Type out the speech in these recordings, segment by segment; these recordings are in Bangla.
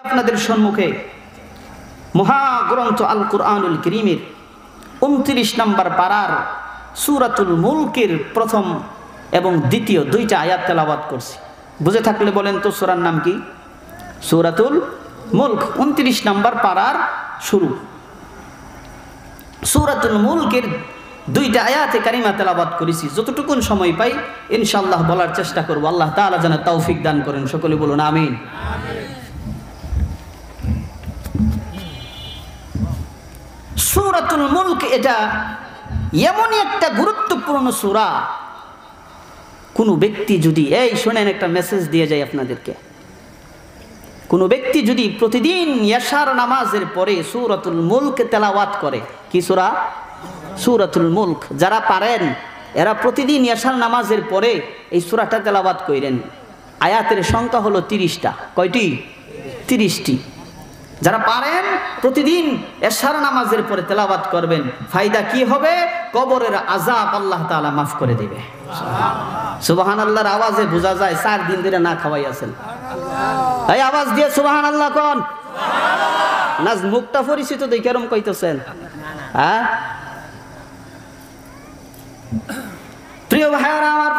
আপনাদের সম্মুখে মহাগ্রন্থ আল কুরআনুল কারীমের 29 নম্বর পারার সূরাতুল মুলকের প্রথম এবং দ্বিতীয় দুইটা আয়াত তেলাওয়াত করছি। বুঝে থাকলে বলেন তো সূরার নাম কি? সূরাতুল মুলক, 29 নম্বর পারার শুরু। সূরাতুল মুলকের দুইটা আয়াতে কারিমা তেলাওয়াত করেছি। যতটুকুন সময় পাই ইনশাআল্লাহ বলার চেষ্টা করব। আল্লাহ তাআলা যেন তৌফিক দান করেন। সকলে বলুন আমিন। সূরাতুল মুলক এটা এমনই একটা গুরুত্বপূর্ণ সূরা, কোন ব্যক্তি যদি শোনেন একটা মেসেজ দিয়ে যায় আপনাদেরকে, কোন ব্যক্তি যদি প্রতিদিন ইয়াশার নামাজের পরে সূরাতুল মুলক তেলাওয়াত করে, কি সূরা? সূরাতুল মুলক। যারা পারেন এরা প্রতিদিন ইয়াশার নামাজের পরে এই সূরাটা তেলাওয়াত করেন। আয়াতের সংখ্যা হলো 30টা। কয়টি? 30টি। যারা পারেন প্রতিদিন এশার নামাজের পরে তেলাওয়াত করবেন। ফায়দা কি হবে? কবরের আযাব আল্লাহ তাআলা মাফ করে দিবে। সুবহানাল্লাহর আওয়াজে বোঝা যায় 4 দিন ধরে না খাওয়াই আছেন। এই আওয়াজ দিয়ে সুবহানাল্লাহ কোন? সুবহানাল্লাহ। নাজ মুখটা পরিচিত দেখে এরকম কইতেছেন। হ্যাঁ প্রিয় ভাইরা আমার,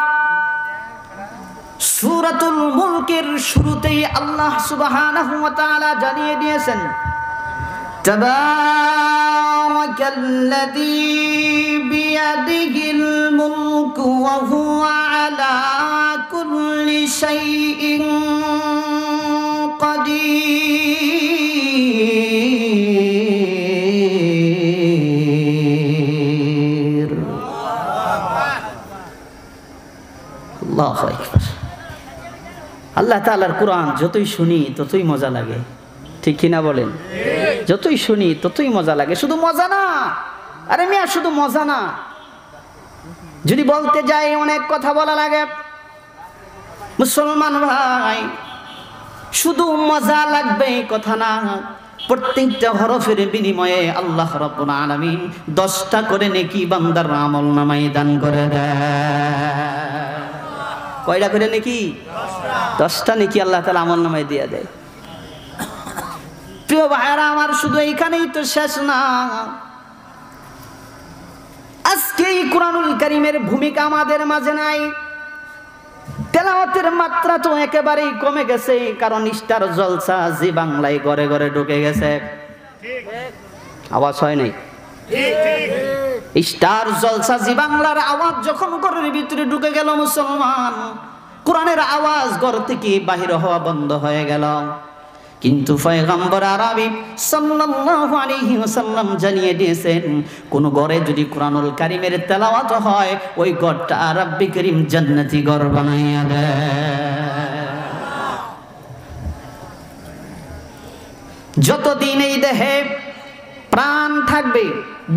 সূরাতুল মুলকের শুরুতেই আল্লাহ সুবহানাহু ওয়া তাআলা জানিয়ে দিয়েছেন, তাবারাকাল্লাযী বিয়াদিহিল মুলকু ওয়া হুয়া আলা কুল্লি শাইইন কাদির। আল্লাহু আকবার। আল্লাহ তাআলার কোরআন যতই শুনি ততই মজা লাগে, ঠিক কিনা বলেন? যতই শুনি ততই মজা লাগে। শুধু মজা না, আরে মিয়া শুধু মজা না, যদি বলতে যাই অনেক কথা বলা লাগে। মুসলমান ভাই, শুধু মজা লাগবে কথা না, প্রত্যেকটা হরফের বিনিময়ে আল্লাহ রাব্বুল আলামিন 10টা করে নেকি বান্দার আমলনামায় দান করে দেয়। কয়টা করে নেকি? 10টা নেকি আল্লাহ তাআলা আমলনামায় দিয়ে দেয়। প্রিয় ভাইরা আমার, শুধু এইখানেই তো শেষ না। আজকে এই কুরআনুল কারীমের ভূমিকা আমাদের মাঝে নাই। তেলাওয়াতের মাত্রা তো একেবারেই কমে গেছে, কারণ স্টার জলসা জি বাংলায় ঘরে ঘরে ঢুকে গেছে। আওয়াজ হয় নাই? স্টার জলসা জি বাংলার আওয়াজ যখন ঘরের ভিতরে ঢুকে গেল, মুসলমান কোরআনের আওয়াজ ঘর থেকে বাহির হওয়া বন্ধ হয়ে গেল। কিন্তু পয়গম্বর আরবি সাল্লাল্লাহু আলাইহি ওয়াসাল্লাম জানিয়ে দিয়েছেন, কোন ঘরে যদি কুরআনুল কারীমের তেলাওয়াত হয়, ওই ঘরটা রব্বি করিম জান্নাতি ঘর বানাইয়া দেয়। যতদিন এই দেহে প্রাণ থাকবে,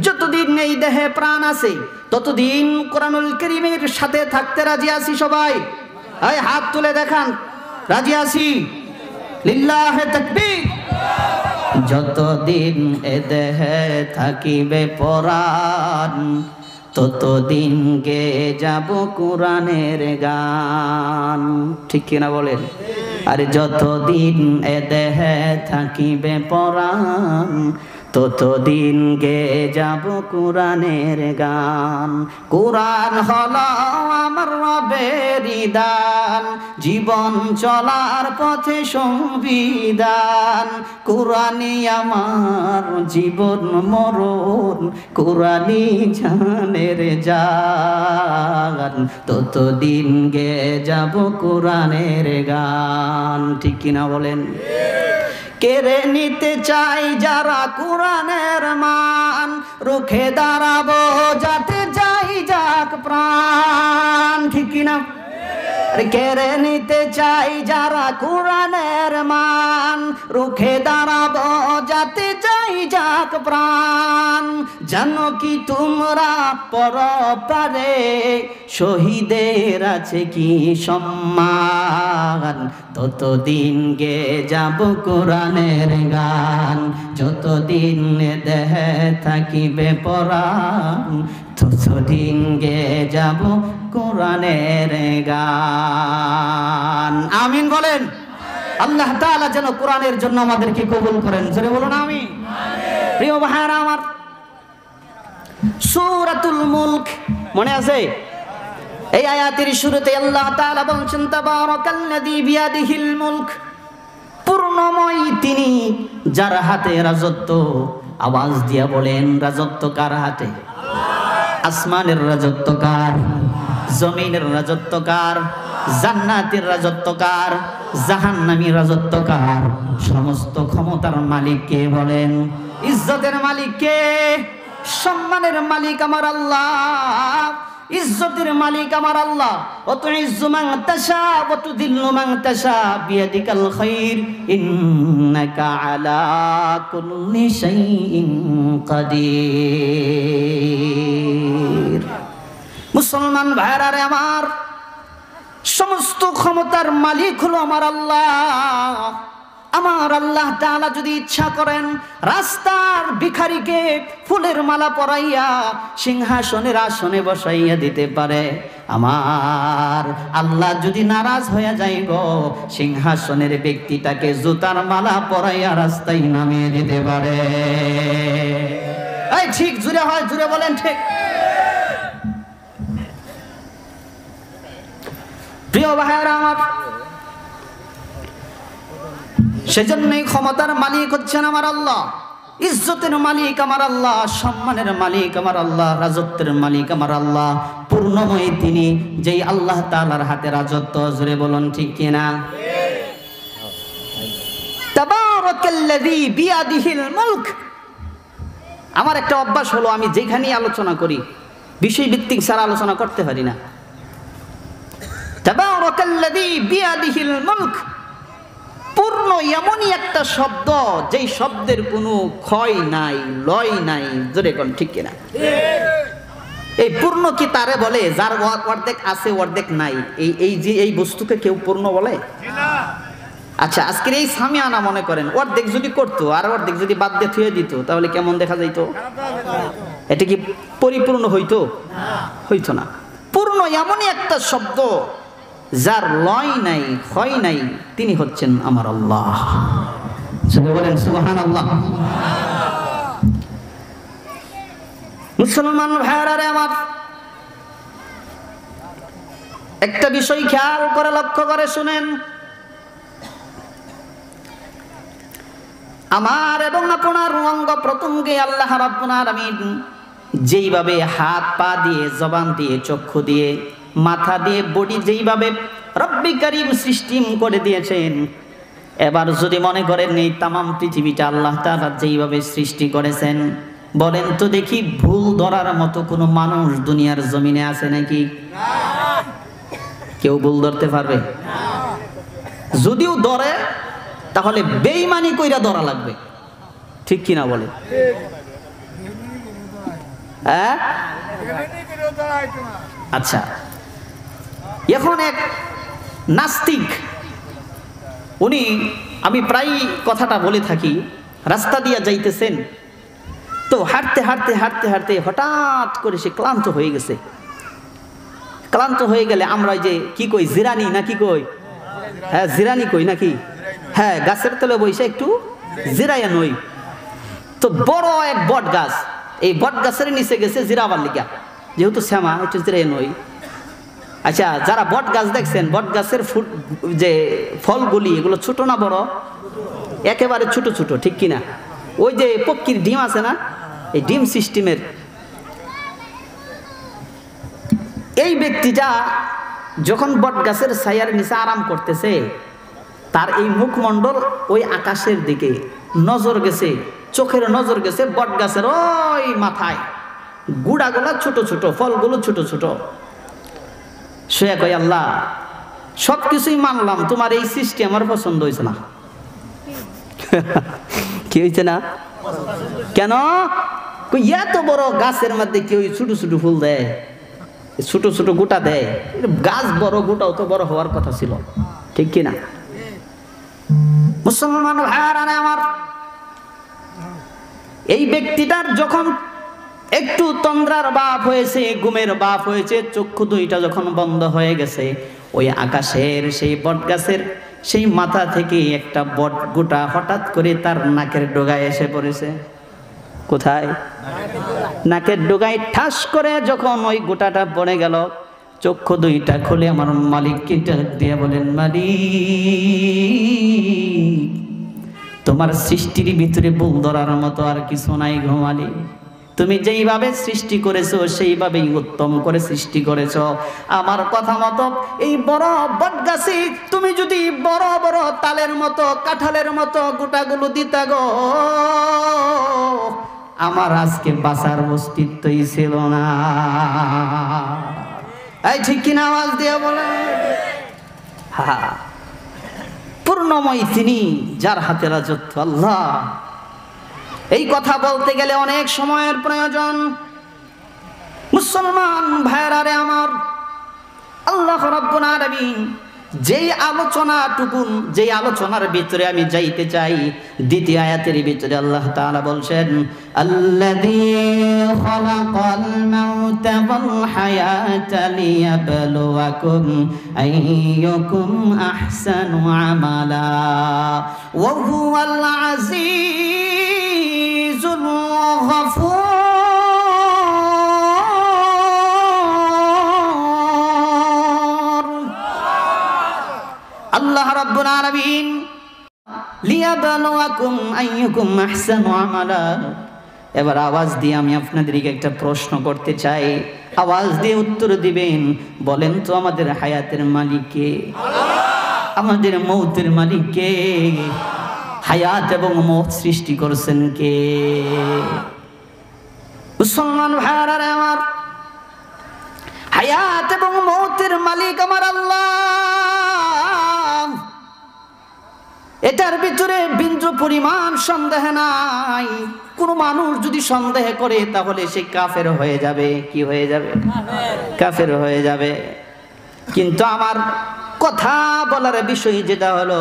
যতদিন এই দেহে প্রাণ আছে, ততদিন কুরআনুল কারীমের সাথে থাকতে রাজি আছি সবাই? এই হাত তুলে দেখান, রাজি আছি? লিল্লাহে তাকবীর। যতদিন এ দেহে থাকিবে পরাণ, ততদিন গে যাব কোরআনের গান, ঠিক কিনা বলেন? আরে যতদিন এ দেহে থাকিবে পরাণ, ততদিন গে যাব কোরআনের গান। কোরআন হলো আমার রবের দান, জীবন চলার পথে সংবিধান। কোরআনই আমার জীবন মরণ, কোরআনই জানের জান, ততদিন গে যাব কোরআনের গান, ঠিক কিনা বলেন? কেড়ে নিতে চাই যারা কোরআনের মান, রুখে দাঁড়াবো যাতে যাই যাক প্রাণ, ঠিক কিনা? কেড়ে নিতে চাই যারা কোরআনের মান, রুখে দাঁড়াবো যাতে যাই যাক প্রাণ। জানো কি তোমরা পরপারে শহীদের আছে কি সম্মান, ততদিন গে যাব কোরআনের গান, যতদিন দেহে থাকিবে পরাণ, ততদিন গে যাব কোরআনের গান। আমিন বলেন। আল্লাহ তাআলা যেন কোরআনের জন্য আমাদেরকে কবুল করেন, জোরে বলুন আমিন। প্রিয় ভাইরা আমার, সূরাতুল মুলক মনে আছে? এই আয়াতের শুরুতে আল্লাহ তাআলা বলছেন তাবারাকাল্লাযী বিয়াদিহিল মুলক, পূর্ণময় তিনি যার হাতে রাজত্ব। আওয়াজ দিয়া বলেন, রাজত্ব কার হাতে? আসমানের রাজত্ব কার? জমিনের রাজত্ব কার? জান্নাতের রাজত্ব কার? জাহান্নামীর রাজত্ব কার? সমস্ত ক্ষমতার মালিক কে বলেন? ইজ্জতের মালিক কে? সম্মানের মালিক আমার আল্লাহ, ইজ্জতের মালিক আমার আল্লাহ। ও তুইজ্জু মান তাশা ওয়া তুযিল্লু মান তাশা বিয়াদিকাল খায়র ইন্নাকা আলা কুল্লি শাইইন কাদির। মুসলমান ভাইরা রে আমার, সমস্ত ক্ষমতার মালিক হলো আমার আল্লাহ। আমার আল্লাহ তাআলা যদি ইচ্ছা করেন রাস্তার ভিখারিকে ফুলের মালা পরাইয়া সিংহাসনের আসনে বসাইয়া দিতে পারে। আমার আল্লাহ যদি নারাজ হয়ে যায় গো, সিংহাসনের ব্যক্তিটাকে জুতার মালা পরাইয়া রাস্তায় নামিয়ে দিতে পারে। এই ঠিক জুড়ে হয়, জুড়ে বলেন ঠিক। প্রিয় ভাইরা আমার, সেজন্যই ক্ষমতার মালিক হচ্ছেন আমার আল্লাহ, ইজ্জতের মালিক আমার আল্লাহ, সম্মানের মালিক আমার আল্লাহ, রাজত্বের মালিক আমার আল্লাহ। পূর্ণময় তিনি, যেই আল্লাহ তাআলার হাতে রাজত্ব। জোরে বলুন ঠিক কিনা? তাবারাকাল্লাযী বিয়াদিহিল মুলক। আমার একটা অভ্যাস হলো, আমি যেখানেই আলোচনা করি বিষয়ভিত্তিক ছাড়া আলোচনা করতে পারি না। তাবারাকাল্লাযী বিয়াদিহিল মুলক পূর্ণ এমনই একটা শব্দ, যেই শব্দের কোনো ক্ষয় নাই, লয় নাই। জোরে কোন ঠিক কিনা? এই পূর্ণ কি তারে বলে যার অর্ধেক আছে অর্ধেক নাই? এই যে এই বস্তুকে কেউ পূর্ণ বলে? আচ্ছা, আজকের এই সামিয়ানা মনে করেন অর্ধেক যদি করতো আর অর্ধেক যদি বাদ দিয়ে থুয়ে দিত, তাহলে কেমন দেখা যাইতো? এটা কি পরিপূর্ণ হইতো? হইতো না। পূর্ণ এমনই একটা শব্দ যার লয় নাই, ক্ষয় নাই, তিনি হচ্ছেন আমার আল্লাহ। সবাই বলেন সুবহানাল্লাহ। মুসলমান ভাইরা রে আমার, একটা বিষয় খেয়াল করে লক্ষ্য করে শুনেন। আমার এবং আপনার অঙ্গ প্রত্যঙ্গে আল্লাহ রাব্বুল আলামিন যেইভাবে হাত পা দিয়ে, জবান দিয়ে, চক্ষু দিয়ে, মাথা দিয়ে, বডি যেইভাবে রব্বি কারীম সৃষ্টি করে দিয়েছেন, এবার যদি মনে করেন এই তামাম পৃথিবীটা আল্লাহ তাআলা যেইভাবে সৃষ্টি করেছেন, বলেন তো দেখি ভুল ধরার মতো কোনো মানুষ দুনিয়ার জমিনে আছে নাকি? কেউ ভুল ধরতে পারবে? যদিও ধরে তাহলে বেঈমানি কইরা ধরা লাগবে, ঠিক কিনা বলে? হ্যাঁ, আচ্ছা। এখন এক নাস্তিক, উনি, আমি প্রায় কথাটা বলে থাকি, রাস্তা দিয়ে যাইতেছেন তো হাঁটতে হাঁটতে হাঁটতে হাঁটতে হঠাৎ করে সে ক্লান্ত হয়ে গেছে। ক্লান্ত হয়ে গেলে আমরা যে কি কই, জিরানি নাকি কই? হ্যাঁ, জিরানি কই নাকি? হ্যাঁ, গাছের তলে বসে একটু জিরাইয়া নই। তো বড় এক বট গাছ, এই বট গাছের নিচে গেছে জিরাবার লিগা, যেহেতু শ্যামা, একটু জিরাইয়া নই। আচ্ছা, যারা বট গাছ দেখছেন, বট গাছের যে ফলগুলি এগুলো ছোট না বড়? একেবারে ছোট ছোট, ঠিক কিনা? ওই যে পক্ষীর ডিম আছে না, এই ডিম সিস্টেমের। এই ব্যক্তিটা যখন বট গাছের ছায়ার নিচে আরাম করতেছে, তার এই মুখমণ্ডল ওই আকাশের দিকে নজর গেছে, চোখের নজর গেছে বট গাছের ওই মাথায়, গুড়াগুলা ছোট ছোট, ফলগুলো ছোট ছোট। সে কয়, আল্লাহ সব কিছুই মানলাম, তোমার এই সৃষ্টি আমার পছন্দ হয়েছে না। কি হয়েছে না? কেন? এত বড় গাছের মধ্যে কেউ ছোট ছোট ফুল দেয়, ছোট ছোট গোটা দেয়? গাছ বড়, গোটাও তো বড় হওয়ার কথা ছিল, ঠিক কিনা? মুসলমান ভাইরা আমার, এই ব্যক্তিটার যখন একটু তন্দ্রার বাপ হয়েছে, ঘুমের বাপ হয়েছে, চক্ষু দুইটা যখন বন্ধ হয়ে গেছে, ওই আকাশের সেই বট গাছের সেই মাথা থেকে একটা বট গোটা হঠাৎ করে তার নাকের ডগায় এসে পড়েছে। কোথায়? নাকের ডগায় ঠাস করে যখন ওই গোটাটা পড়ে গেল, চক্ষু দুইটা খুলে আমার মালিককে ডাক দিয়ে বলেন, মালিক, তোমার সৃষ্টির ভিতরে ভুল ধরার মতো আর কিছু নাই গো মালিক। তুমি যেইভাবে সৃষ্টি করেছো সেইভাবেই উত্তম করে সৃষ্টি করেছো। আমার কথা মতো এই বড় বটগাছে তুমি যদি বড় বড় তালের মতো কাঁঠালের মতো গোটাগুলো দিতা গো, আমার আজকে বাঁচার অস্তিত্বই ছিল না। এই ঠিক কিনা আওয়াজ দিয়ে বলে? হ্যাঁ, পূর্ণময় তিনি, যার হাতে রাজত্ব আল্লাহ। এই কথা বলতে গেলে অনেক সময়ের প্রয়োজন। মুসলমান ভাইরা রে আমার, আল্লাহ রাব্বুল আলামিন যেই আলোচনার ভিতরে আমি যাইতে চাই, দ্বিতীয় আয়াতের ভিতরে আল্লাহ তাআলা বলছেন, আল্লাযী খালাকাল মাউতা ওয়াল হায়াতা লিয়াবলুয়াকুম আইয়ুকুম আহসানু আমালা ওয়া হুয়াল আজিজুল গফুর। আল্লাহ রাব্বুল আলামিন লিয়াবলুয়াকুম আইয়ুকুম আহসানু আমালা। এবার আওয়াজ দিয়ে আমি আপনাদেরকে একটা প্রশ্ন করতে চাই, আওয়াজ দিয়ে উত্তর দিবেন। বলেন তো, আমাদের হায়াতের মালিক কে? আমাদের মৌতের মালিক কে? হায়াত এবং মৌত সৃষ্টি করেছেন কে? মুসলমান ভাইরা আমার, হায়াত এবং মৌতের মালিক আমার আল্লাহ। এটার ভিতরে বিন্দু পরিমাণ সন্দেহ নাই। কোন মানুষ যদি সন্দেহ করে তাহলে সে কাফের হয়ে যাবে। কি হয়ে যাবে? কাফের হয়ে যাবে। কিন্তু আমার কথা বলার বিষয় যেটা হলো,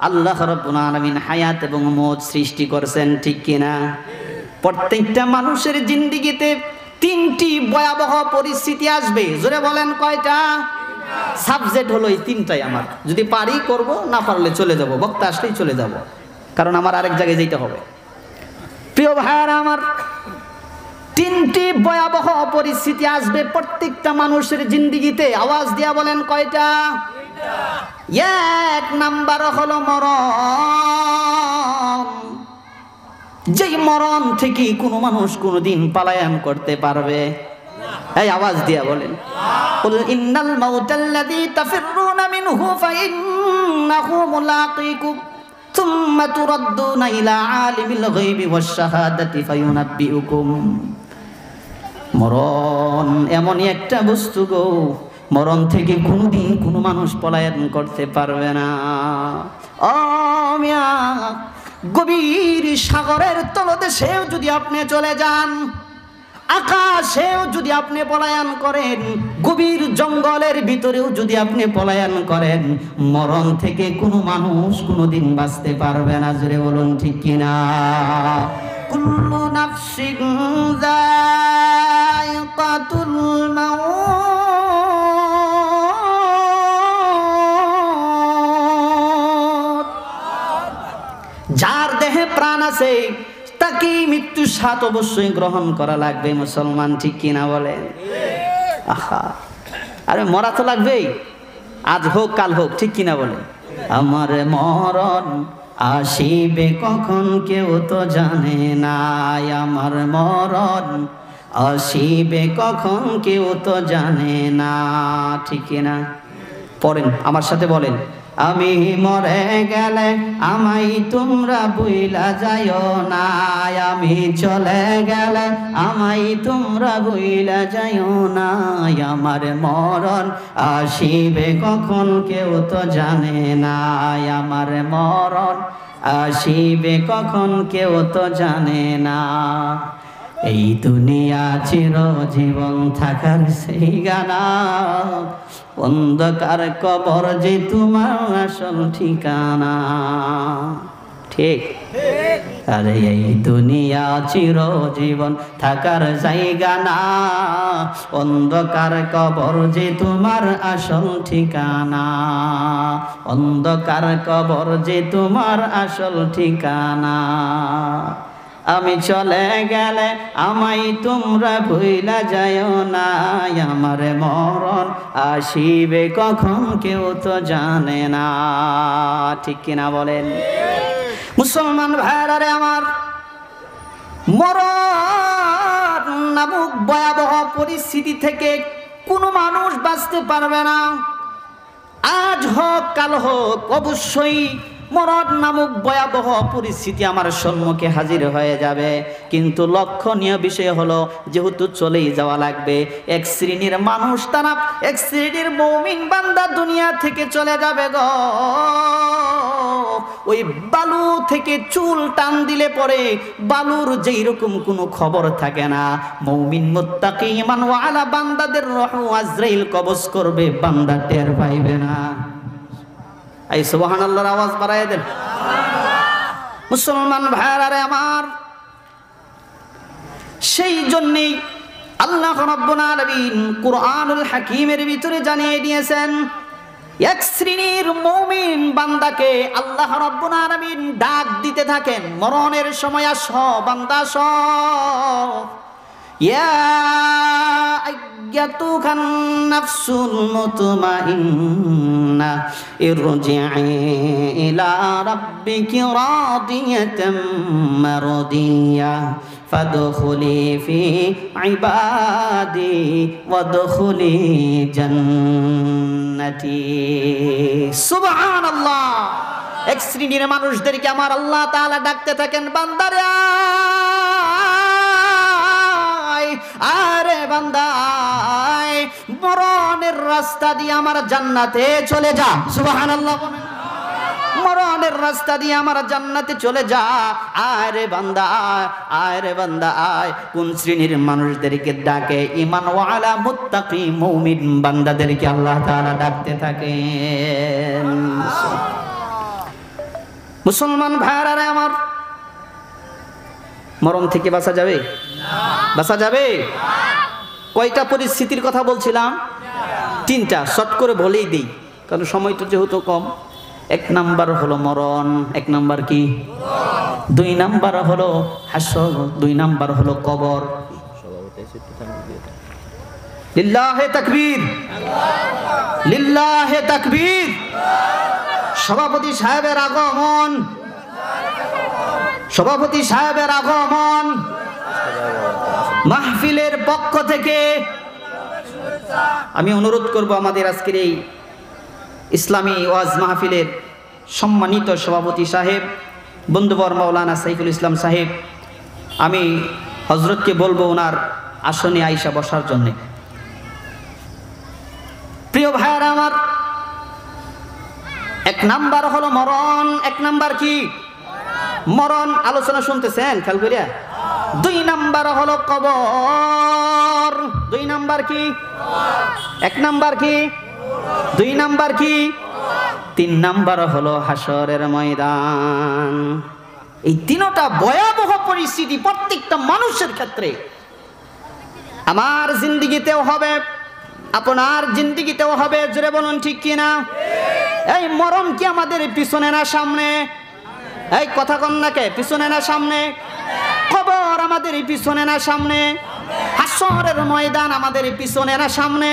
আল্লাহ রাব্বুল আলামিন হায়াত এবং মৌত সৃষ্টি করেছেন, ঠিক কিনা? প্রত্যেকটা মানুষের জিন্দেগিতে তিনটি ভয়াবহ পরিস্থিতি আসবে। জোরে বলেন, কয়টা? সাবজেক্ট হলো এই তিনটাই। আমার যদি পারি করব, না পারলে চলে যাব, বক্তা আসলেই চলে যাব, কারণ আমার আরেক জায়গায় যেতে হবে। প্রিয় ভাইরা আমার, তিনটি ভয়াবহ পরিস্থিতি আসবে প্রত্যেকটা মানুষের জিন্দেগিতে। আওয়াজ দিয়া বলেন, কয়টা? এক নাম্বার হলো মরণ। যেই মরণ থেকে কোনো মানুষ কোনোদিন পলায়ন করতে পারবে? এই আওয়াজ দিয়া বলেন, কুল ইন্নাল মাউতাল্লাযী তাফিররুনা মিনহু ফাইন্নাহু মুলাকীকুম সুম্মা তুরাদ্দুনা ইলা আলিমিল গায়বি ওয়াশ শাহাদাতি ফায়ুনাব্বিউকুম। মরণ এমনই একটা বস্তু গো, মরণ থেকে কোনোদিন কোনো মানুষ পলায়ন করতে পারবে না। ও মিয়া, গভীর সাগরের তলদেশেও যদি আপনি চলে যান, আকাশেও যদি আপনি পলায়ন করেন, গভীর জঙ্গলের ভিতরেও যদি আপনি পলায়ন করেন, মরণ থেকে কোনো মানুষ কোনোদিন বাঁচতে পারবে না। জোরে বলুন, ঠিক কিনা? কুল্লু নাফসিন যায়িকাতুল মাউত। যার দেহে প্রাণ আছে তাকে মৃত্যু স্বাদ অবশ্যই গ্রহণ করা লাগবে। মুসলমান, ঠিক কিনা বলেন? আহা, আরে মরা তো লাগবেই, আজ হোক কাল হোক, ঠিক কিনা বলেন? আমার মরণ আসিবে কখন কেউ তো জানে না, আমার মরণ আসিবে কখন কেউ তো জানে না, ঠিক কিনা? পড়েন আমার সাথে, বলেন, আমি মরে গেলে আমায় তোমরা ভুইলা যাইও না, আমি চলে গেলে আমায় তোমরা ভুইলা যাইও না, আমার মরণ আসিবে কখন কেউ তো জানে না, আমার মরণ আসিবে কখন কেউ তো জানে না। এই দুনিয়া চিরজীবন থাকার সেই গানা, অন্ধকার কবর যে তোমার আসল ঠিকানা। ঠিক? আরে এই দুনিয়া চিরজীবন থাকার জায়গা না, অন্ধকার কবর যে তোমার আসল ঠিকানা, অন্ধকার কবর যে তোমার আসল ঠিকানা। আমি চলে গেলে আমায় তোমরা ভুইলা যায়ও না, আমার মরণ আসিবে কখন কেউ তো জানে না। ঠিক কিনা বলেন? মুসলমান ভাইরা রে আমার, মরণ নামক ভয়াবহ পরিস্থিতি থেকে কোনো মানুষ বাঁচতে পারবে না। আজ হোক কাল হোক অবশ্যই মরণ নামক ভয়াবহ পরিস্থিতি আমার সম্মুখে হাজির হয়ে যাবে। কিন্তু লক্ষণীয় বিষয় হলো, যেহেতু চলেই যাওয়া লাগবে, এক শ্রেণীর মানুষ, তারা এক শ্রেণীর মুমিন বান্দা দুনিয়া থেকে চলে যাবে গো। ওই বালু থেকে চুল টান দিলে পরে বালুর যেই রকম কোনো খবর থাকে না, মুমিন মুত্তাকি ঈমান ওয়ালা বান্দাদের রূহ আজরাইল কবজ করবে, বান্দা টের পাইবে না। এই সুবহানাল্লাহর আওয়াজ বাড়ায় দেন। মুসলমান ভাইরা রে আমার, সেই জন্যই আল্লাহ রাব্বুল আলামিন কুরআনুল হাকীমের ভিতরে জানিয়ে দিয়েছেন, এক শ্রেণীর মুমিন বান্দাকে আল্লাহ রাব্বুল আলামিন ডাক দিতে থাকেন, মরণের সময় আসো বান্দা আসো, ইয়া আইয়াতুহান নাফসুল মুতমাইন্না ইরজিই ইলা রাব্বিকি রাদিয়াতাম মারদিয়া ফাদখুলি ফি ইবাদি ওয়াদখুলি জান্নাতি। সুবহানাল্লাহ। এক শ্রেণীর মানুষদেরকে আমার আল্লাহ তাআলা ডাকতে থাকেন, বান্দারে আরে বান্দা মরণের রাস্তা দিয়ে আমার জান্নাতে চলে যা। সুবহানাল্লাহ। মরণের রাস্তা দিয়ে আমার জান্নাতে চলে যা। আরে বান্দা আরে বান্দা আয়। কোন শ্রেণীর মানুষদেরকে ডাকে? ঈমান ওয়ালা মুত্তাকি মুমিন বান্দাদেরকে আল্লাহ তাআলা ডাকতে থাকেন। মুসলমান ভাইরা আমার, মরণ থেকে বাঁচা যাবে? বাঁচা যাবে? কয়টা পরিস্থিতির কথা বলছিলাম? তিনটা। শর্ট করে বলেই দিই, কারণ সময় তো যেহেতু কম। এক নাম্বার হলো মরণ, এক নাম্বার কি? দুই নাম্বার হলো হাসর, দুই নাম্বার হলো কবর। লিল্লাহে তাকবীর, লিল্লাহে তাকবীর। সভাপতি সাহেবের আগমন, সভাপতি সাহেবের আগমন। মাহফিলের পক্ষ থেকে আমি অনুরোধ করব, আমাদের আজকের এই ইসলামী ওয়াজ মাহফিলের সম্মানিত সভাপতি সাহেব বন্ধুবর মাওলানা সাইফুল ইসলাম সাহেব, আমি হযরতকে বলবো ওনার আসনে আইসা বসার জন্য। প্রিয় ভাইরা আমার, এক নাম্বার হলো মরণ। এক নাম্বার কি? মরণ। আলোচনা শুনতেছেন খেয়াল করিয়া? দুই নাম্বার হলো কবর। দুই নাম্বার কি? এক নাম্বার কি? দুই নাম্বার কি? তিন নাম্বার হলো হাসরের ময়দান। এই তিনটা ভয়াবহ পরিস্থিতি প্রত্যেকটা মানুষের ক্ষেত্রে, আমার জিন্দেগিতেও হবে, আপনার জিন্দেগিতেও হবে। জোরে বলুন ঠিক কিনা? এই মরণ কি আমাদের পিছনে না সামনে? এই কথা কন না কে? পিছনে না সামনে? কবর আমাদের পিছনে না সামনে? হাসরের ময়দান আমাদের পিছনে না সামনে?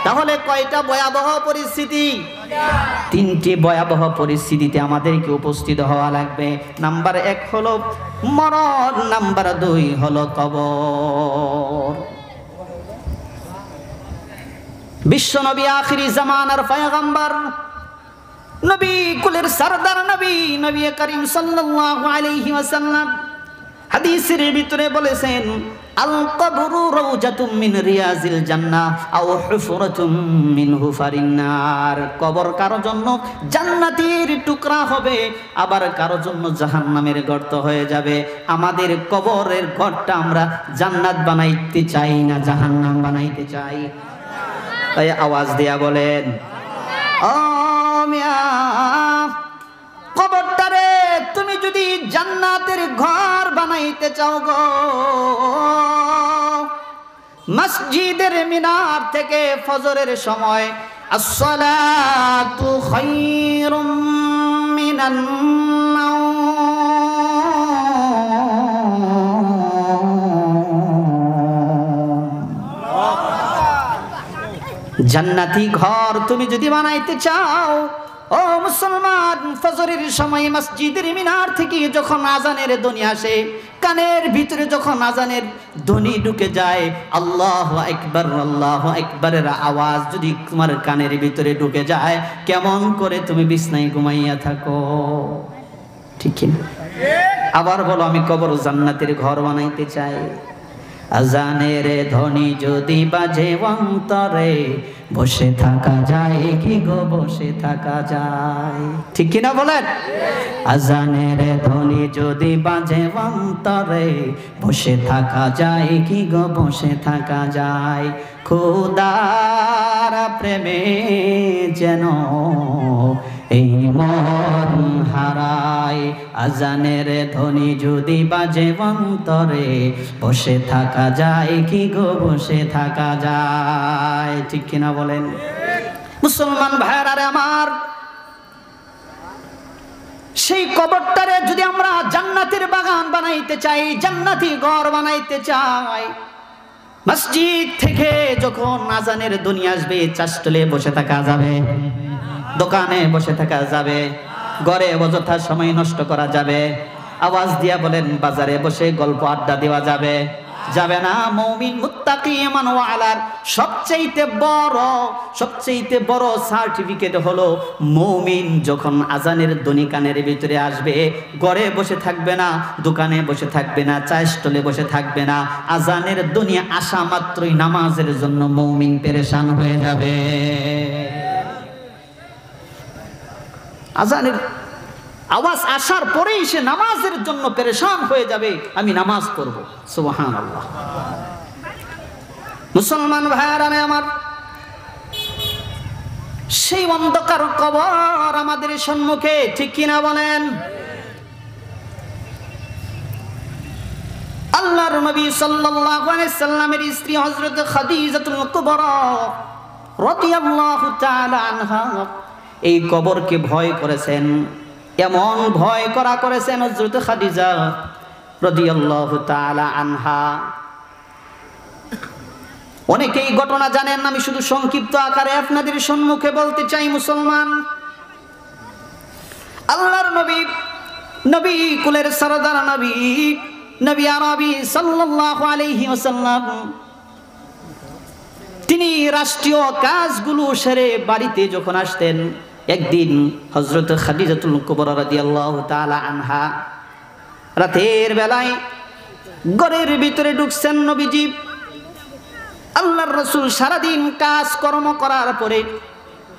তাহলে কয়টা ভয়াবহ পরিস্থিতি? তিনটি ভয়াবহ পরিস্থিতিতে আমাদেরকে উপস্থিত হওয়া লাগবে। নাম্বার এক হলো মরণ, নাম্বার দুই হলো কবর। বিশ্ব নবী, আখিরি জামানার পয়গম্বর, নবী কুলের সরদার নবী, নবী করিম সাল্লাল্লাহু আলাইহি ওয়াসাল্লাম হাদিসের ভিতরে বলেছেন, আল কবরু রাউজাতুম মিন রিয়াজিল জান্নাহ আও হুফরাতুম মিন হুফারিন নার। কবর কারো জন্য জান্নাতের টুকরা হবে, আবার কারো জন্য জাহান্নামের গর্ত হয়ে যাবে। আমাদের কবরের ঘরটা আমরা জান্নাত বানাইতে চাই না জাহান্নাম বানাইতে চাই? তাই আওয়াজ দিয়া বলেন, ও মিয়া, কবরটারে তুমি যদি জান্নাতের ঘর বানাইতে চাও গো, মসজিদের মিনার থেকে ফজরের সময় আসসালাতু খায়রুম মিনান জান্নাতি ঘর তুমি যদি বানাইতে চাও ও মুসলমান, ফজরের সময় মসজিদের মিনার থেকে যখন আজানের ধ্বনি আসে, কানের ভিতরে যখন আজানের ধ্বনি ঢুকে যায়, আল্লাহু আকবারের আওয়াজ যদি তোমার কানের ভিতরে ঢুকে যায়, কেমন করে তুমি বিছনায় ঘুমাইয়া থাকো, ঠিক কি না? আবার বলো, আমি কবর জান্নাতের ঘর বানাইতে চাই। আজানের ধ্বনি যদি বাজে অন্তরে, বসে থাকা যায় কি গো, বসে থাকা যায়, ঠিক কিনা বলেন? আজানের ধ্বনি যদি বাজে অন্তরে, বসে থাকা যায় কি গো, বসে থাকা যায়। খোদার প্রেমে যেন এই মন হারায়, আজানের ধ্বনি যদি বাজে অন্তরে, বসে থাকা যায় কি গো, বসে থাকা যায়, ঠিক কিনা বলেন? মুসলমান ভাইরা আমার, সেই কবরটারে যদি আমরা জান্নাতের বাগান বানাইতে চাই, জান্নাতি ঘর বানাইতে চাই, মসজিদ থেকে যখন আজানের ধ্বনি আসবে, চাষতলে বসে থাকা যাবে, দোকানে বসে থাকা যাবে, ঘরে অযথা সময় নষ্ট করা যাবে, আওয়াজ দিয়া বলেন বাজারে বসে গল্প আড্ডা দেওয়া যাবে, যাবে না। মুমিন মুত্তাকি ইমান ওয়া আলার সবচেয়ে বড় সার্টিফিকেট হলো মুমিন যখন আজানের ধ্বনি কানের ভিতরে আসবে, ঘরে বসে থাকবে না, দোকানে বসে থাকবে না, চায়ের স্টলে বসে থাকবে না, আজানের ধ্বনি আসা মাত্রই নামাজের জন্য মুমিন পেরেশান হয়ে যাবে। আজানের আওয়াজ আসার পরেই সে নামাজের জন্য পেরেশান হয়ে যাবে, আমি নামাজ পড়ব। সুবহানাল্লাহ। মুসলমান ভাইরা আমার, সেই অন্ধকার কবর আমাদের সম্মুখে, ঠিক কিনা বলেন? আল্লাহর নবী সাল্লাল্লাহু আলাইহি সাল্লামের স্ত্রী হযরত খাদিজাতুল কুবরা রাদিয়াল্লাহু তাআলা আনহা এই কবরকে ভয় করেছেন, এমন ভয় করেছেন হযরত খাদিজা রাদিয়াল্লাহু তাআলা আনহা। অনেকেই ঘটনা জানেন, আমি শুধু সংক্ষিপ্ত আকারে আপনাদের সম্মুখে বলতে চাই। মুসলমান, আল্লাহর নবী কুলের সরদার নবী আরবি সাল্লাল্লাহু আলাইহি ওয়াসাল্লাম, তিনি রাষ্ট্রীয় কাজগুলো সেরে বাড়িতে যখন আসতেন, একদিন হযরত খাদিজাতুল কুবরা রাদিয়াল্লাহু তাআলা আনহা রাতের বেলায় ঘরের ভিতরে ঢুকছেন। নবীজি আল্লাহর রাসূল সারাদিন কাজকর্ম করার পরে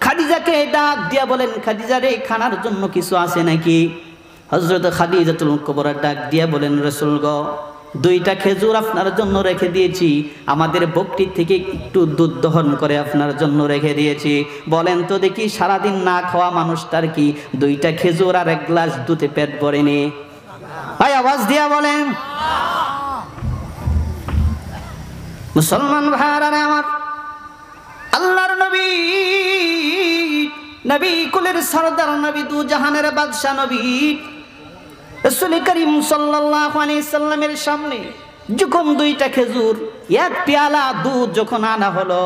খাদিজাকে ডাক দিয়া বলেন, খাদিজা রে, খানার জন্য কিছু আছে নাকি? হযরত খাদিজাতুল কুবরা ডাক দিয়া বলেন, রাসূল গো, 2টা খেজুর আপনার জন্য রেখে দিয়েছি, আমাদের বকরি থেকে একটু দুধ দহন করে আপনার জন্য রেখে দিয়েছি। বলেন তো দেখি, সারাদিন না খাওয়া মানুষটার কি 2টা খেজুর আর 1 গ্লাস দুধে পেট ভরেনি? ভাই আওয়াজ দিয়া বলেন। মুসলমান ভাইরা আমার, আল্লাহর নবী কুলের সরদার নবী, দু জাহানের বাদশা নবী রাসূল করিম সাল্লাল্লাহু আলাইহি সাল্লামের সামনে যখন 2টা খেজুর 1 পেয়ালা দুধ যখন আনা হলো,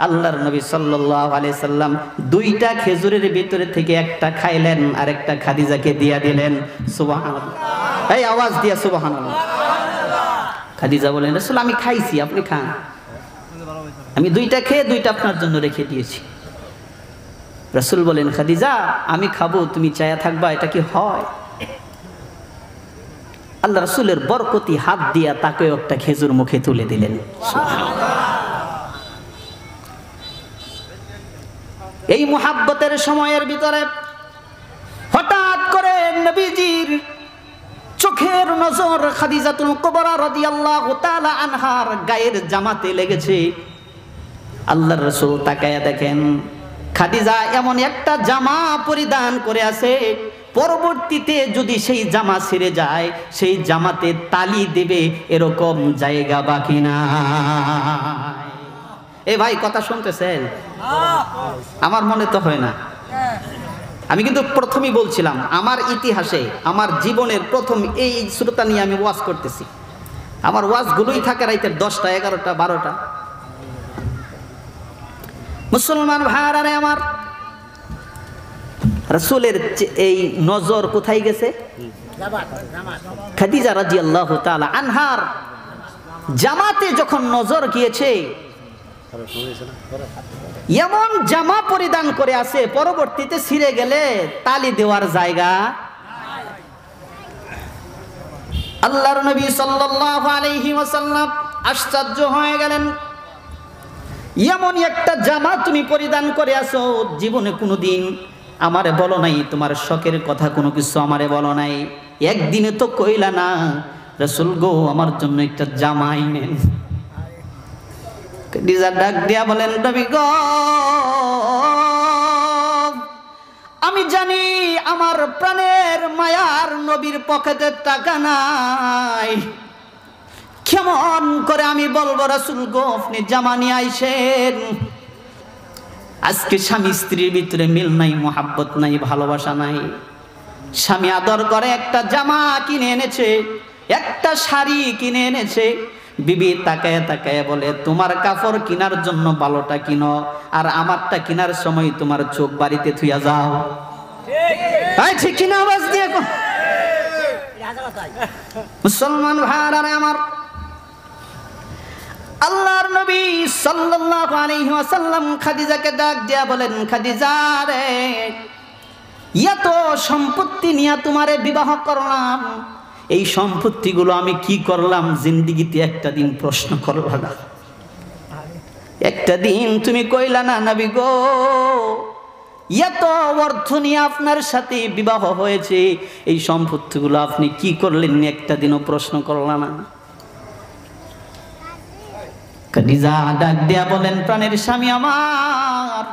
আল্লাহর নবী সাল্লাল্লাহু আলাইহি সাল্লাম 2টা খেজুরের ভিতরে থেকে একটা খাইলেন আর একটা খাদিজাকে দিয়া দিলেন। সুবহানাল্লাহ। এই আওয়াজ দিয়া সুবহানাল্লাহ। খাদিজা বলেন, রাসূল আমি খাইছি, আপনি খান। আমি 2টা খেয়ে 2টা আপনার জন্য রেখে দিয়েছি। রাসূল বলেন, খাদিজা আমি খাবো, তুমি চায়া থাকবা, এটা কি হয়? আল্লাহ রাসূলের বরকতি হাত দিয়া তাকে একটা খেজুর মুখে তুলে দিলেন। এই মুহাব্বতের সময়ের ভিতরে হঠাৎ করে নবীজির চোখের নজর খাদিজাতুল কুবরা রাদিয়াল্লাহু তাআলা আনহার গায়ের জামাতে লেগেছে। আল্লাহর রাসূল তাকায়া দেখেন, খাদিজা এমন একটা জামা পরিধান করে আছে, পরবর্তীতে যদি সেই জামা ছিঁড়ে যায় সেই জামাতে তালি দেবে এরকম জায়গা বাকি না। এ ভাই কথা শুনতেছেন? আমার মনে তো হয় না। আমি কিন্তু প্রথমেই বলছিলাম আমার ইতিহাসে আমার জীবনের প্রথম এই শ্রোতা নিয়ে আমি ওয়াজ করতেছি। আমার ওয়াজগুলোই থাকে রাইতের 10টা 11টা 12টা। মুসলমান ভাইরা আমার, রাসূলের এই নজর কোথায় গেছে? খাদিজা রাদিয়াল্লাহু তাআলা আনহার জামাতে যখন নজর গিয়েছে, এমন জামা পরিধান করে আছে পরবর্তীতে ছিঁড়ে গেলে তালি দেওয়ার জায়গা। আল্লাহর নবী সাল্লাল্লাহু আলাইহি ওয়াসাল্লাম আশ্চর্য হয়ে গেলেন, এমন একটা জামা তুমি পরিধান করে আছো, জীবনে কোনোদিন আমারে বলো নাই, তোমার শখের কথা কোনো কিছু আমারে বলো নাই, একদিনে তো কইলা না রাসূল গো আমার জন্য একটা জামা আইনেন। খাদিজা ডাক দিয়া বলেন, নবী গো আমি জানি আমার প্রাণের মায়ার নবীর পকেটে টাকা নাই, কেমন করে আমি বলবো রাসূল গো আপনি জামা নিয়ে আইছেন। আজকে স্বামী স্ত্রীর ভিতরে মিল নাই, মোহাব্বত নাই, ভালোবাসা নাই। স্বামী আদর করে একটা জামা কিনে এনেছে, একটা শাড়ি কিনে এনেছে, বিবি তাকায় তাকায় বলে তোমার কাপড় কেনার জন্য ভালোটা কিনো, আর আমারটা কেনার সময় তোমার চোখ বাড়িতে থুইয়া যাও। ঠিক কিনা আওয়াজ দিয়ে মুসলমান ভাইরা আমার, আল্লাহর নবী সাল্লাল্লাহু আলাইহি ওয়াসাল্লাম খাদিজাকে ডাক দিয়া বলেন, খাদিজা রে এত সম্পত্তি নিয়ে তোমারে বিবাহ করলাম, এই সম্পত্তিগুলো আমি কি করলাম জিন্দেগিতে একটা দিন প্রশ্ন করলা না? একটা দিন তুমি কইলা না নবী গো এত অর্থ নিয়ে আপনার সাথে বিবাহ হয়েছে, এই সম্পত্তিগুলো আপনি কি করলেন একটা দিনও প্রশ্ন করলা না? খাদিজা ডাক দিয়া বলেন, প্রাণের স্বামী আমার,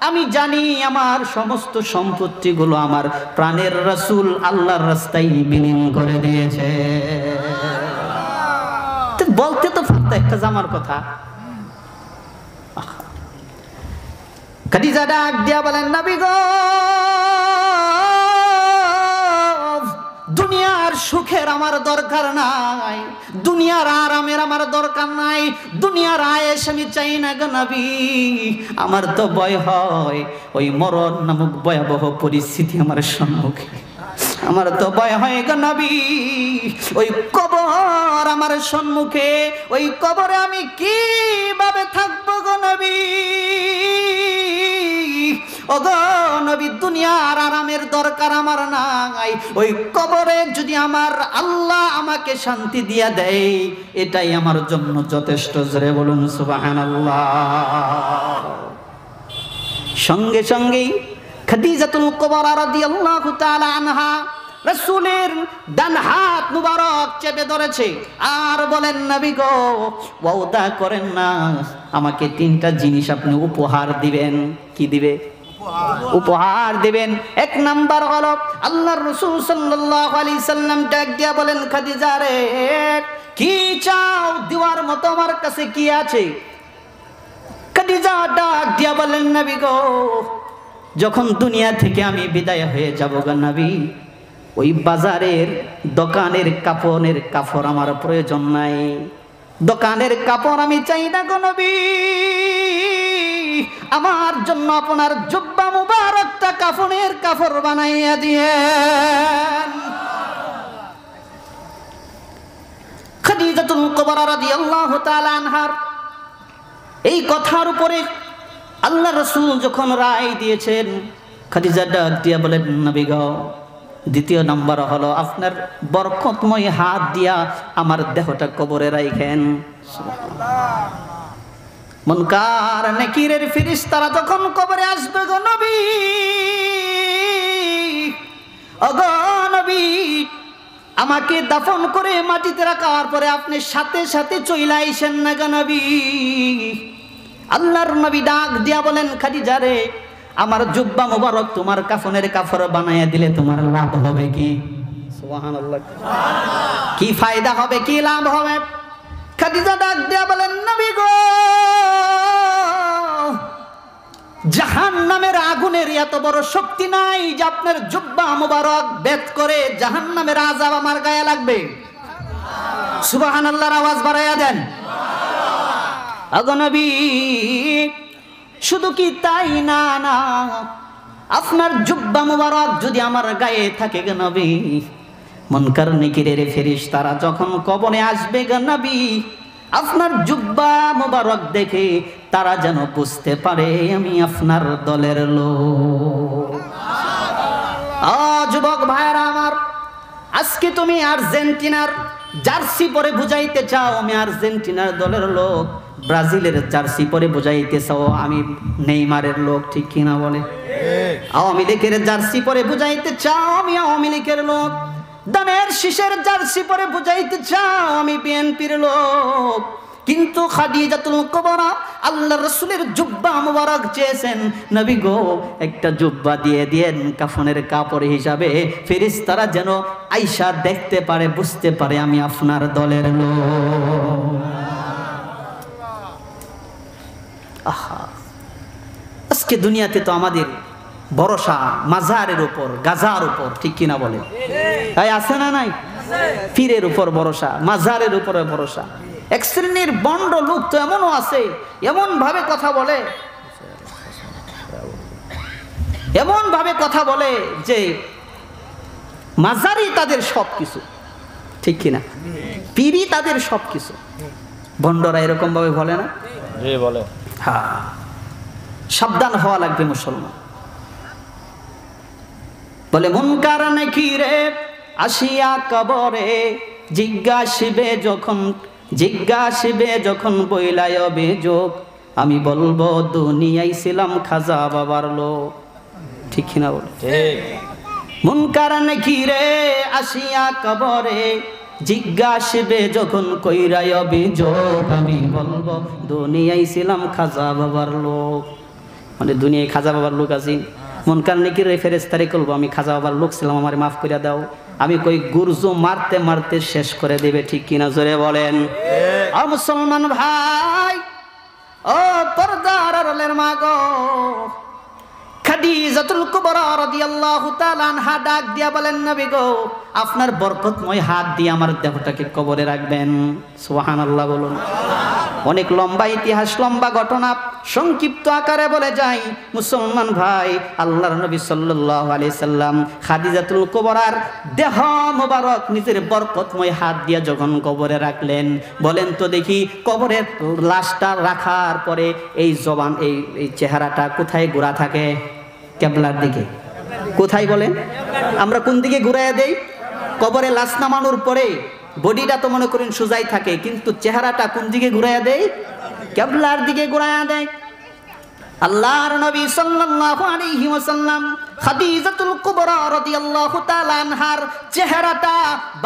আমি জানি আমার সমস্ত সম্পত্তিগুলো আমার প্রাণের রাসূল আল্লাহর রাস্তায় বিলীন করে দিয়েছে। বলতে তো পারত একটা জামার কথা। খাদিজা ডাক দিয়া বলেন, নবী গো দুনিয়ার সুখের আমার দরকার নাই, দুনিয়ার আরামের আমার দরকার নাই, দুনিয়ার আয়েশ আমি চাই না গো নবী। আমার তো ভয় হয় ওই মরণ নামক ভয়াবহ পরিস্থিতি আমার সম্মুখে, আমার তো ভয় হয় গো নবী ওই কবর আমার সম্মুখে, ওই কবরে আমি কিভাবে থাকবো গো নবী। ও গো নবী দুনিয়ার আরামের দরকার আমার নাই, ওই কবরে যদি আমার আল্লাহ আমাকে শান্তি দিয়া দেয় এটাই আমার জন্য যথেষ্ট। জোরে বলুন সুবহানাল্লাহ। সঙ্গে সঙ্গেই খাদিজাতুল কুবরা রাদিয়াল্লাহু তাআলা আনহা রাসূলের ডান হাত মুবারক চেপে ধরেছে আর বলেন, নবী গো ওয়াদা করেন না আমাকে 3টা জিনিস আপনি উপহার দিবেন। কি দিবে? উপহার দিবেন। 1 নাম্বার হলো আল্লাহর রাসূল সাল্লাল্লাহু আলাইহি সাল্লাম ডাক দিয়া বলেন, খাদিজা রে কি চাও, দেওয়ার মতো আমার কাছে কি আছে? খাদিজা ডাক দিয়া বলেন, নবী গো যখন দুনিয়া থেকে আমি বিদায় হয়ে যাব গো নবী, ওই বাজারের দোকানের কাপড় আমার প্রয়োজন নাই, দোকানের কাপড় আমি চাই না গো নবী, আমার জন্য আপনার জুব্বা মুবারকটা কাফনের কাপড় বানাইয়া দিয়েন। খাদিজাতুল কুবরা রাদিয়াল্লাহু তাআলা আনহার এই কথার উপরে আল্লাহ রাসূল যখন রায় দিয়েছেন, খাদিজা ডাক দিয়া বলেন, নবী গো 2য় নাম্বার হলো আপনার বরকতময় হাত দিয়া আমার দেহটা কবরে রাখেন। মুনকার নাকিরের ফেরেশতারা যখন কবরে আসবে গো নবী, ও গো নবী আমাকে দাফন করে মাটিতে রাখার পরে আপনি সাথে সাথে চইলা আইছেন না গো নবী। আল্লাহর নবী ডাক দিয়া বলেন, খাদিজা রে আমার জুব্বা মোবারক তোমার কাফনের কাফর বানাইয়া দিলে তোমার লাভ হবে কি? সুবহানাল্লাহ। কি ফায়দা হবে, কি লাভ হবে? খাদিজা ডাক দিয়া বলেন, নবী গো, জাহান্নামের আগুনের এত বড় শক্তি নাই যে আপনার জুব্বা মোবারক বেদ করে জাহান্নামের আযাব আমার গায়ে লাগবে। সুবহানাল্লাহর আওয়াজ বাড়াইয়া দেন। আগো নবী, শুধু কি তাই না, না আপনার জুব্বা মোবারক যদি আমার গায়ে থাকে গো নবী, মুনকার নেকিরের ফেরেশতারা যখন কবরে আসবে গো নবী, আপনার জুব্বা মোবারক দেখে তারা যেন বুঝতে পারে আমি আপনার দলের লোক। যুবক ভাইরা আমার, আজকে তুমি আর্জেন্টিনার জার্সি পরে বুঝাইতে চাও আমি আর্জেন্টিনার দলের লোক, ব্রাজিলের জার্সি পরে বুঝাইতে চাও আমি নেইমারের লোক, ঠিক কিনা বলে? আওয়ামী লীগের জার্সি পরে বুঝাইতে চাও আমি আওয়ামী লীগের লোক, দানের শীষের জার্সি পরে বুঝাইতে চাও আমি বিএনপির লোক। কিন্তু খাদিজাতুল কুবরা আল্লাহর রাসূলের জুব্বা মোবারক চেয়েছেন, নবী গো একটা জুব্বা দিয়ে দিয়েন কাফনের কাপড় হিসাবে, ফেরেশতারা যেন আয়েশা দেখতে পারে, বুঝতে পারে আমি আপনার দলের লোক। আহা, আজকে দুনিয়াতে তো আমাদের ভরসা মাজারের উপর, গাজার উপর, ঠিক কিনা বলে? তাই আছে না নাই? পীরের উপর ভরসা, মাজারের উপরে ভরসা। এক শ্রেণীর বন্ড লোক তো এমনও আছে, এমন ভাবে কথা বলে, এমন ভাবে কথা বলে যে মাজারই তাদের সবকিছু, ঠিক কিনা? পীরই তাদের সবকিছু। বন্ডরা এরকম ভাবে বলে না? বলে। হ্যাঁ, সাবধান হওয়া লাগবে মুসলমান। বলে মুনকার নেকিরে আসিয়া কবরে জিজ্ঞাসিবে যখন বইলায় অভিযোগ, আমি বলবো দুনিয়ায় ছিলাম খাজা বাবার লোক, ঠিক কিনা বলে? মুনকার নেকিরে আসিয়া কবরে জিজ্ঞাসিবে যখন কইরায় অভিযোগ, আমি বলবো দুনিয়ায় ছিলাম খাজা বাবার লোক। মানে দুনিয়ায় খাজা বাবার লোক আছি, মুনকার নেকিরে ফেরেশতারে বলবো আমি খাজা বাবার লোক ছিলাম, আমার মাফ করে দাও। আমি কই গুরজু মারতে মারতে শেষ করে দেবে, ঠিক কিনা জোরে বলেন? আর মুসলমান ভাই, ও পর্দার আড়ালের মা গো, খাদিজাতুল কুবরা রাদিয়াল্লাহু তাআলা আনহা ডাক দিয়া বলেন, নবী গো আপনার বরকতময় হাত দিয়ে আমার দেহটাকে কবরে রাখবেন। সুবহানাল্লাহ বলুন। অনেক লম্বা ইতিহাস, লম্বা ঘটনা, সংক্ষিপ্ত আকারে বলে যাই মুসলমান ভাই, আল্লাহর নবী সাল্লাল্লাহু আলাইহি সাল্লাম খাদিজাতুল কুবরার দেহ মোবারক নিজের বরকতময় হাত দিয়ে যখন কবরে রাখলেন, বলেন তো দেখি কবরের লাশটা রাখার পরে এই জবান, এই চেহারাটা কোথায় ঘোরা থাকে? কিবলার দিকে। কোথায় বলেন? আমরা কোন দিকে ঘুরাইয়া দেই? কবরে লাশ নামানোর পরে বডিটা তো মনে করেন সোজাই থাকে, কিন্তু চেহারাটা কোন দিকে ঘুরাইয়া দেয়? কিবলার দিকে ঘুরাইয়া দেয়। আল্লাহর নবী সাল্লাল্লাহু আলাইহি ওয়াসাল্লাম খাদিজাতুল কুবরা রাদিয়াল্লাহু তাআলা আনহার চেহারাটা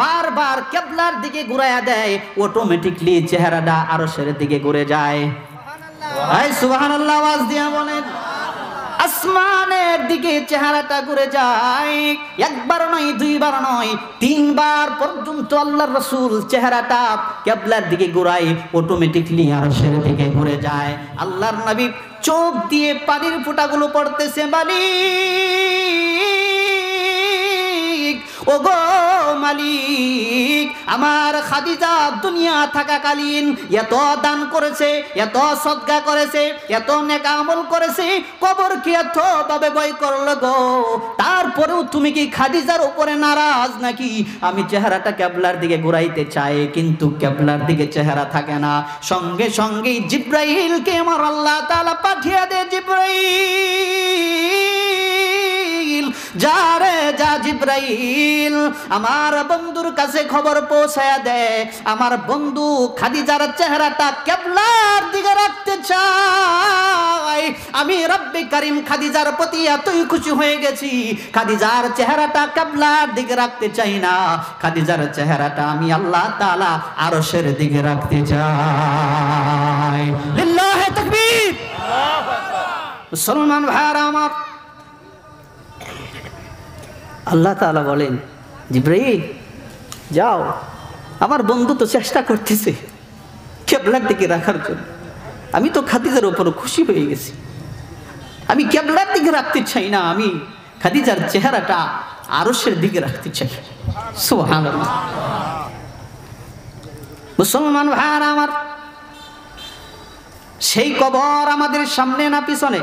বারবার কিবলার দিকে ঘুরাইয়া দেয়, অটোমেটিকলি চেহারাটা আরশের দিকে ঘুরে যায়। সুবহানাল্লাহ, সুবহানাল্লাহ আওয়াজ দিয়া বলেন। আসমানের দিকে চেহারাটা ঘুরে যায়, একবার নয়, দুইবার নয়, তিনবার পর্যন্ত আল্লাহর রাসূল চেহারাটা কিবলার দিকে ঘুরায়, অটোমেটিকলি আরশের দিকে ঘুরে যায়। আল্লাহর নবী চোখ দিয়ে পানির ফোঁটাগুলো পড়তেছে, মালিক, ওগো মালিক, আমার খাদিজা দুনিয়া থাকাকালীন এত দান করেছে, এত সদকা করেছে, এত নেক আমল করেছে, কবর কি এত ভাবে ভয় করলো গো, তারপরেও তুমি কি খাদিজার উপরে নারাজ নাকি? আমি চেহারাটা কিবলার দিকে ঘুরাইতে চাই, কিন্তু কিবলার দিকে চেহারা থাকে না। সঙ্গে সঙ্গে জিব্রাইলকে আমার আল্লাহ তাআলা পাঠিয়ে দেয়, জিব্রাইল যা রে যা, জিব্রাইল আমার বন্ধুর কাছে খবর পৌঁছায়া দে, আমার বন্ধু খাদিজার চেহারাটা কিবলার দিকে রাখতে চাই। আমি রব্বে কারীম খাদিজার প্রতি এতই খুশি হয়ে গেছি, খাদিজার চেহারাটা কিবলার দিকে রাখতে চাই না, খাদিজার চেহারাটা আমি আল্লাহ তাআলা আরশের দিকে রাখতে চাই। লিল্লাহি তাকবীর। মুসলমান ভাইরা আমার, আল্লাহ তাআলা বলেন জিবরাইল যাও, আমার বন্ধু তো চেষ্টা করতেছে কিবলার দিকে রাখার জন্য, আমি তো খাদিজার উপর খুশি হয়ে গেছি, আমি কিবলার দিকে রাখতে চাই না, আমি খাদিজার চেহারাটা আরশের দিকে রাখতে চাই। সুবহানাল্লাহ। মুসলমান ভাইরা আমার, সেই কবর আমাদের সামনে না পিছনে?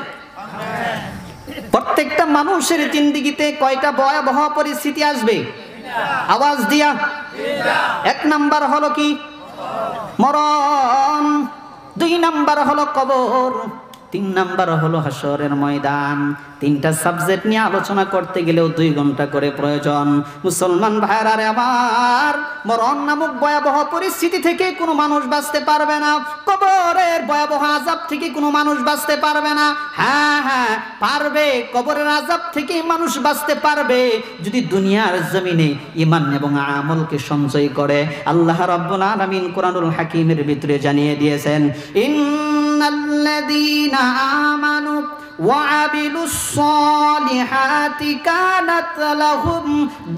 প্রত্যেকটা মানুষের জিন্দেগিতে কয়টা ভয়াবহ পরিস্থিতি আসবে? আওয়াজ দিয়া। এক নাম্বার হলো কি? মরণ। 2 নাম্বার হলো কবর। 3 নাম্বার হলো হাসরের ময়দান। 3টা সাবজেক্ট নিয়ে আলোচনা করতে গেলেও 2 ঘন্টা করে প্রয়োজন। মুসলমান ভাইরা রে আমার, মরণ নামক ভয়াবহ পরিস্থিতি থেকে কোনো মানুষ বাঁচতে পারবে না, কবরের ভয়াবহ আযাব থেকে কোনো মানুষ বাঁচতে পারবে না। হ্যাঁ হ্যাঁ পারবে, কবরের আযাব থেকে মানুষ বাঁচতে পারবে যদি দুনিয়ার জমিনে ঈমান এবং আমলকে সঞ্চয় করে। আল্লাহ রাব্বুল আলামিন কোরআনুল হাকীমের ভিতরে জানিয়ে দিয়েছেন, ইন্নাল্লাযীনা আমানু وعملوا الصالحات كانت لهم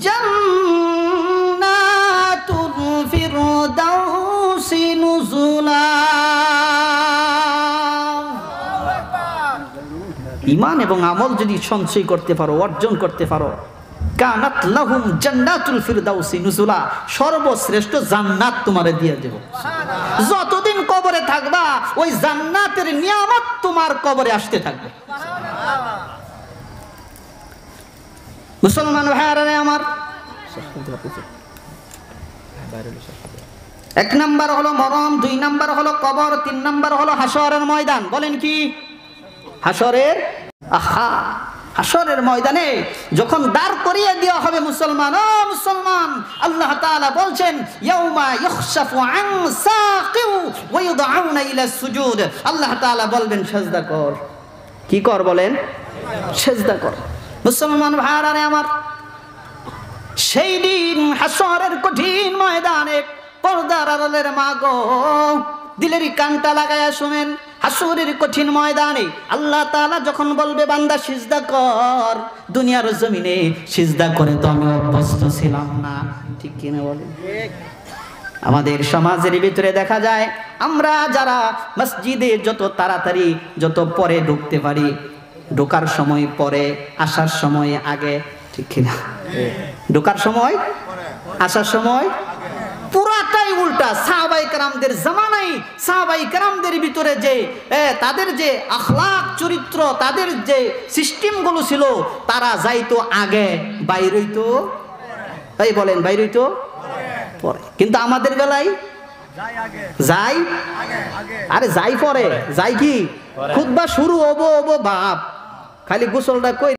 جنات الفردوس نزلا। ঈমান এবং আমল যদি সঞ্চয় করতে পারো, অর্জন করতে পারো, কানাত লাহুম জান্নাতুল ফিরদাউসি নুজুলা, সর্বশ্রেষ্ঠ জান্নাত তোমারে দিয়ে দেব। যতদিন কবরে থাকবা ওই জান্নাতের নিয়ামত তোমার কবরে আসতে থাকবে। মুসলমান ভাইরা আমার, 1 নাম্বার হলো মরণ, 2 নাম্বার হলো কবর, 3 নাম্বার হলো হাসরের ময়দান। বলেন কি? হাসরের হাসরের ময়দানে যখন দাঁড় করিয়ে দেওয়া হবে মুসলমান, ও মুসলমান, আল্লাহ তাআলা বলছেন ইয়াউমা ইখশাফু আন সাকিউ ওয়া ইউদআউনা ইলা সুজুদ। আল্লাহ তাআলা বলবেন সিজদা কর। কি কর বলেন? সিজদা কর। মুসলমান ভাইরা আমার, সেই দিন হাসরের কঠিন ময়দানে পর্দার আড়ালের মা গো, দিলের কানটা লাগায়া শুনেন, হাসরের কঠিন ময়দানে আল্লাহ তাআলা যখন বলবে বান্দা সিজদা কর, দুনিয়ার জমিনে সিজদা করে তো আমি অভ্যস্ত ছিলাম না। ঠিক কিনা বলেন? আমাদের সমাজের ভিতরে দেখা যায় আমরা যারা মসজিদে যত তাড়াতাড়ি যত পরে ঢুকতে পারি, ঢোকার সময় পরে, আসার সময় আগে। ঠিক কিনা? ঢোকার সময় আসার সময় পুরাটাই উল্টা। সাহাবায়ে কেরামদের জামানায় সাহাবায়ে কেরামদের ভিতরে যে তাদের যে আখলাক চরিত্র, তাদের যে সিস্টেমগুলো ছিল, তারা যাইতো আগে, বাইর হইতো, এই বলেন, বাইর হইতো পরে। কিন্তু আমাদের বেলায় যাই আরে যাই পরে, যাই কি খুতবা শুরু হবো বাপ, খালি গোসলটা কই